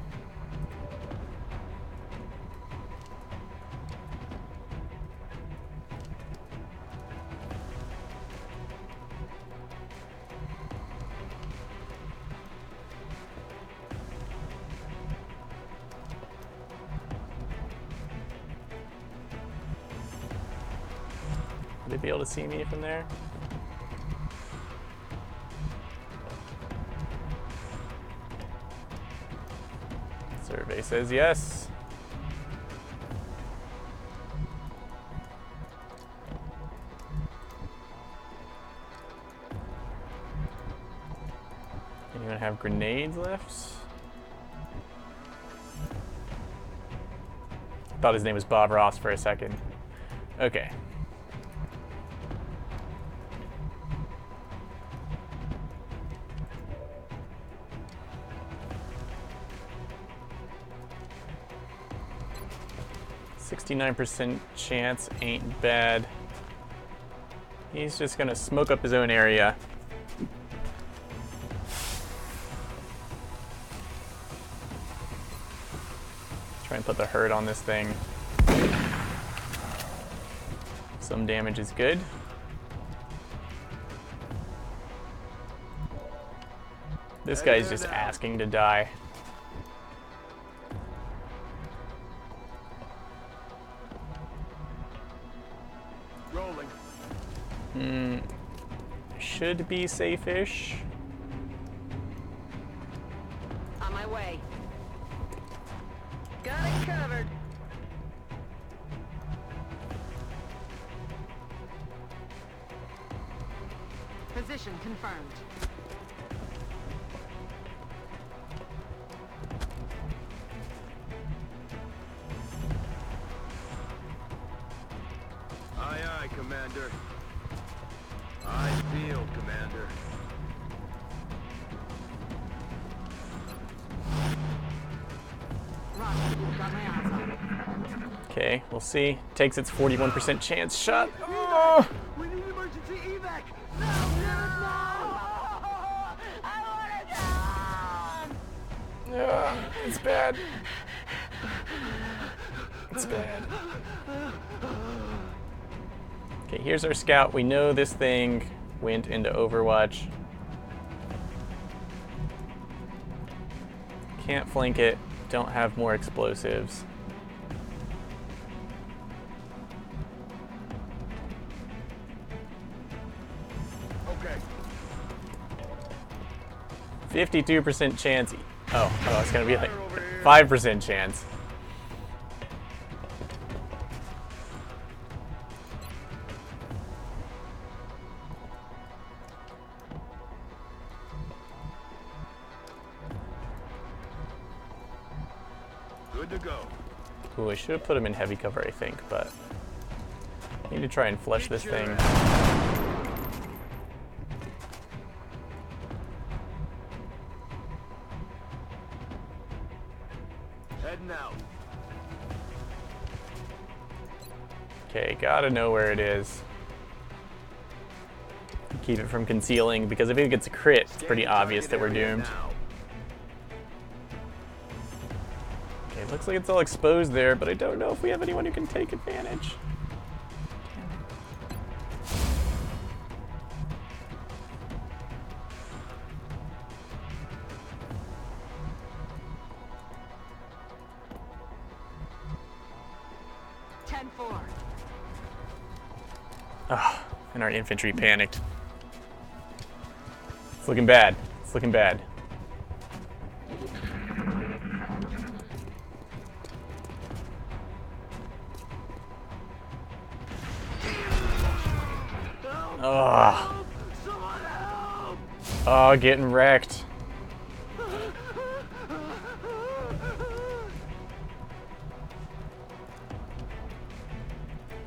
Would they be able to see me from there? Survey says yes. Anyone have grenades left? Thought his name was Bob Ross for a second. Okay. %69 chance ain't bad. He's just gonna smoke up his own area. Try and put the hurt on this thing. Some damage is good. This guy's just asking to die. Rolling. Should be safe-ish. On my way. Got it covered. Position confirmed. Aye, aye, Commander. Eyes peeled, Commander. Roger, got my eyes on it. Okay, we'll see. Takes its 41% chance shot. Oh! We need emergency evac! No! I wanna go! It's bad. It's bad. Okay, here's our scout. We know this thing went into Overwatch. Can't flank it. Don't have more explosives. Okay. 52% chance. Oh, it's gonna be like 5% chance. Good to go. Ooh, I should have put him in heavy cover, I think, but I need to try and flush this thing. Heading out. Okay, gotta know where it is. Keep it from concealing, because if it gets a crit, it's pretty obvious that we're doomed. Okay, looks like it's all exposed there, but I don't know if we have anyone who can take advantage. 10-4. Ah, and our infantry panicked. It's looking bad. It's looking bad. Oh, Someone help! oh, getting wrecked.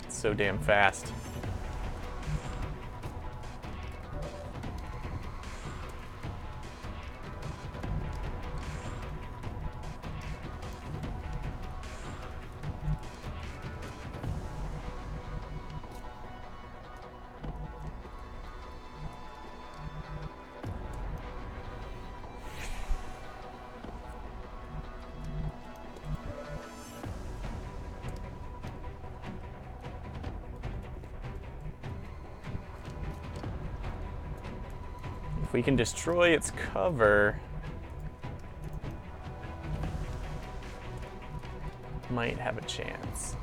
It's so damn fast. If we can destroy its cover, might have a chance.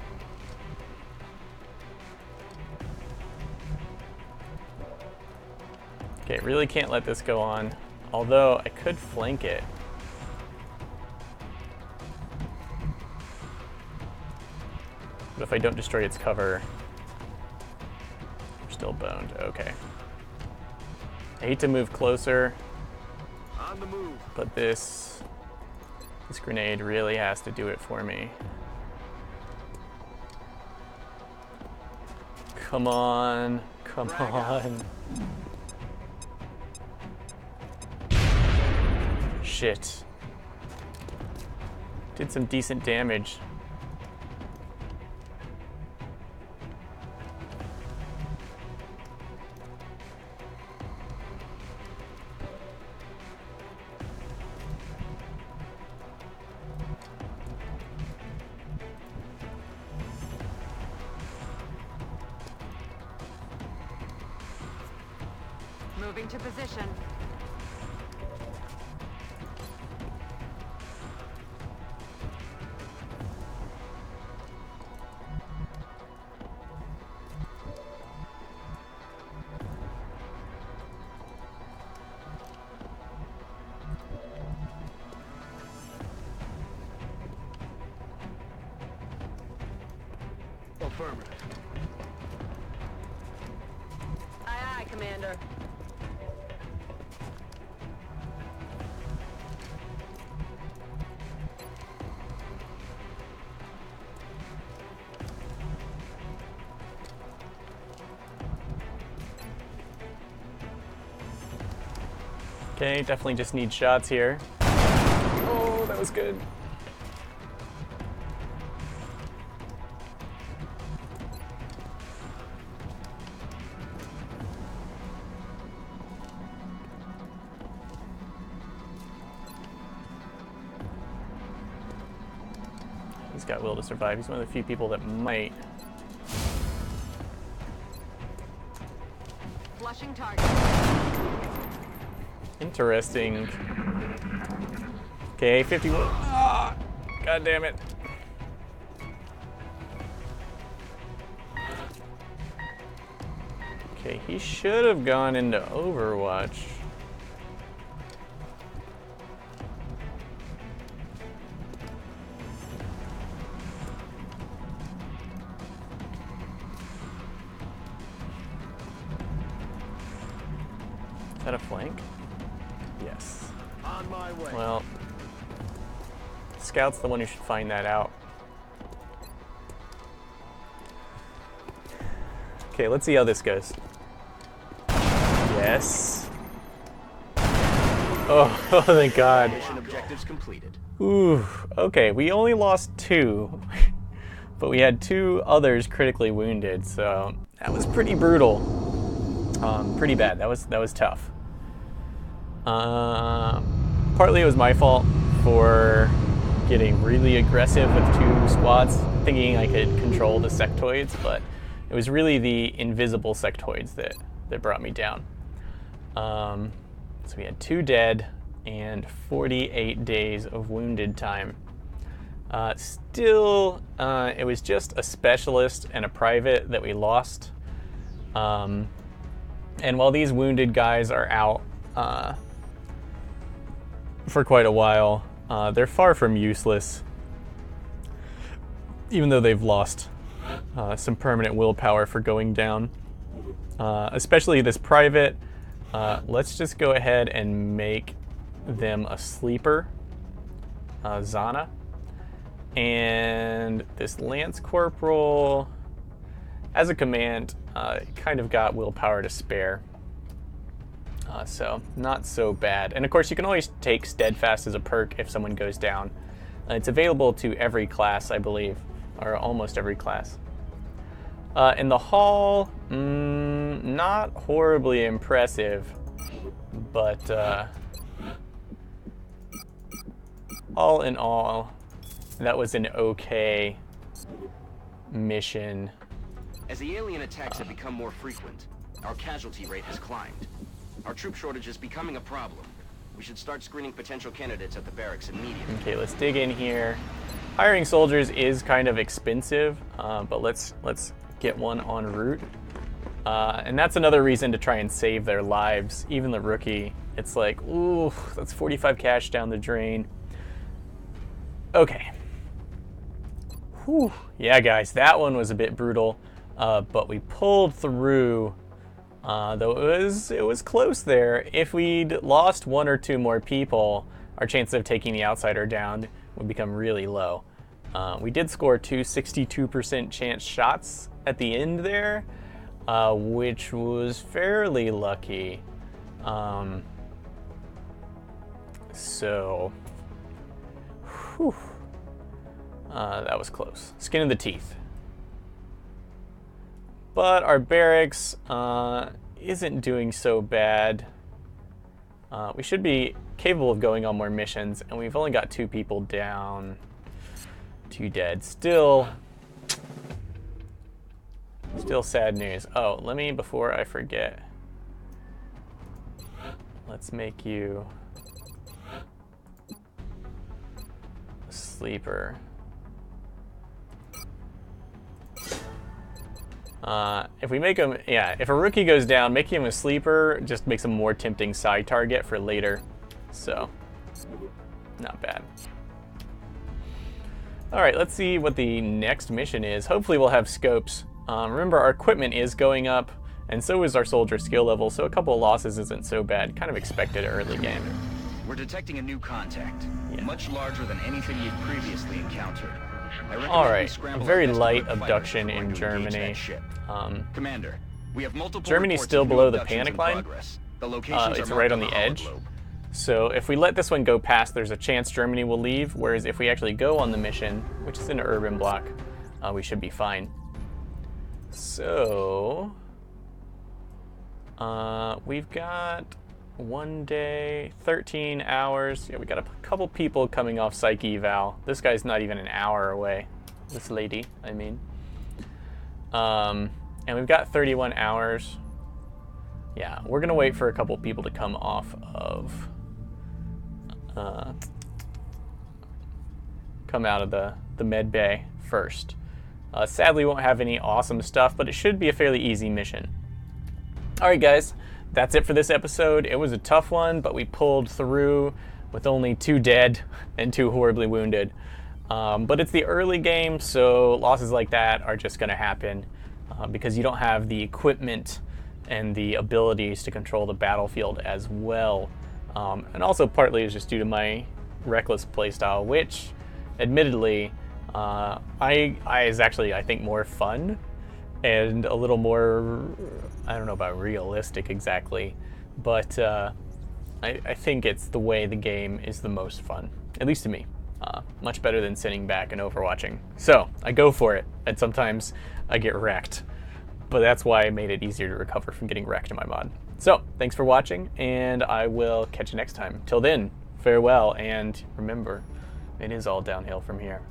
Okay, really can't let this go on, although I could flank it. But if I don't destroy its cover, we're still boned. Okay. I hate to move closer, On the move. but this grenade really has to do it for me. Come on, come on. Shit. Did some decent damage. Moving to position. Affirmative. Aye, aye, Commander. Okay, definitely just need shots here. Oh, that was good. He's got will to survive. He's one of the few people that might. Flushing target. Interesting. Okay, 51. Ah, God damn it. Okay, he should have gone into Overwatch. Is that a flank? Yes. On my way. Well, Scout's the one who should find that out. Okay, let's see how this goes. Yes. Oh, thank God. Mission objectives completed. Ooh, okay, we only lost 2, but we had 2 others critically wounded, so that was pretty brutal. Pretty bad. That was tough. Partly it was my fault for getting really aggressive with 2 squads, thinking I could control the sectoids, but it was really the invisible sectoids that brought me down. So we had 2 dead and 48 days of wounded time. Still, it was just a specialist and a private that we lost. And while these wounded guys are out for quite a while, they're far from useless, even though they've lost some permanent willpower for going down. Especially this private. Let's just go ahead and make them a sleeper, Zana. And this Lance Corporal, as a command, kind of got willpower to spare. So not so bad. And of course you can always take Steadfast as a perk if someone goes down. It's available to every class, I believe, or almost every class. In the hall, not horribly impressive, but all in all, that was an okay mission. As the alien attacks have become more frequent, our casualty rate has climbed. Our troop shortage is becoming a problem. We should start screening potential candidates at the barracks immediately. Okay, let's dig in here. Hiring soldiers is kind of expensive, but let's get one en route. And that's another reason to try and save their lives. Even the rookie, it's like, ooh, that's 45 cash down the drain. Okay. Whew. Yeah, guys, that one was a bit brutal, but we pulled through. Though it was close there. If we'd lost one or two more people, our chances of taking the outsider down would become really low. We did score 2 62% chance shots at the end there, which was fairly lucky. So, whew, that was close. Skin of the teeth. But our barracks isn't doing so bad. We should be capable of going on more missions, and we've only got 2 people down, 2 dead. Still sad news. Oh, let me, before I forget, let's make you a sleeper. If we make him, yeah, if a rookie goes down, making him a sleeper just makes him a more tempting side target for later. So, not bad. All right, let's see what the next mission is. Hopefully we'll have scopes. Remember, our equipment is going up, and so is our soldier skill level, so a couple of losses isn't so bad. Kind of expected early game. We're detecting a new contact, Yeah. much larger than anything you've previously encountered. All right, a very light abduction in Germany. Commander, we have multiple Germany's reports still of new below the abductions panic in line. progress. The locations It's are right marked on the the edge. hologlobe. So if we let this one go past, there's a chance Germany will leave, whereas if we actually go on the mission, which is an urban block, we should be fine. So, we've got 1 day, 13 hours. Yeah, we got a couple people coming off psych eval. This guy's not even an hour away. This lady, I mean. And we've got 31 hours. Yeah, we're gonna wait for a couple people to come off of, come out of the med bay first. Sadly, won't have any awesome stuff, but it should be a fairly easy mission. All right, guys, that's it for this episode. It was a tough one, but we pulled through with only 2 dead and 2 horribly wounded. But it's the early game, so losses like that are just going to happen because you don't have the equipment and the abilities to control the battlefield as well. And also partly is just due to my reckless playstyle, which admittedly is actually, I think, more fun and a little more, I don't know about realistic exactly, but I think it's the way the game is the most fun, at least to me. Much better than sitting back and overwatching. So I go for it, and sometimes I get wrecked, but that's why I made it easier to recover from getting wrecked in my mod. So thanks for watching, and I will catch you next time. Till then, farewell, and remember, it is all downhill from here.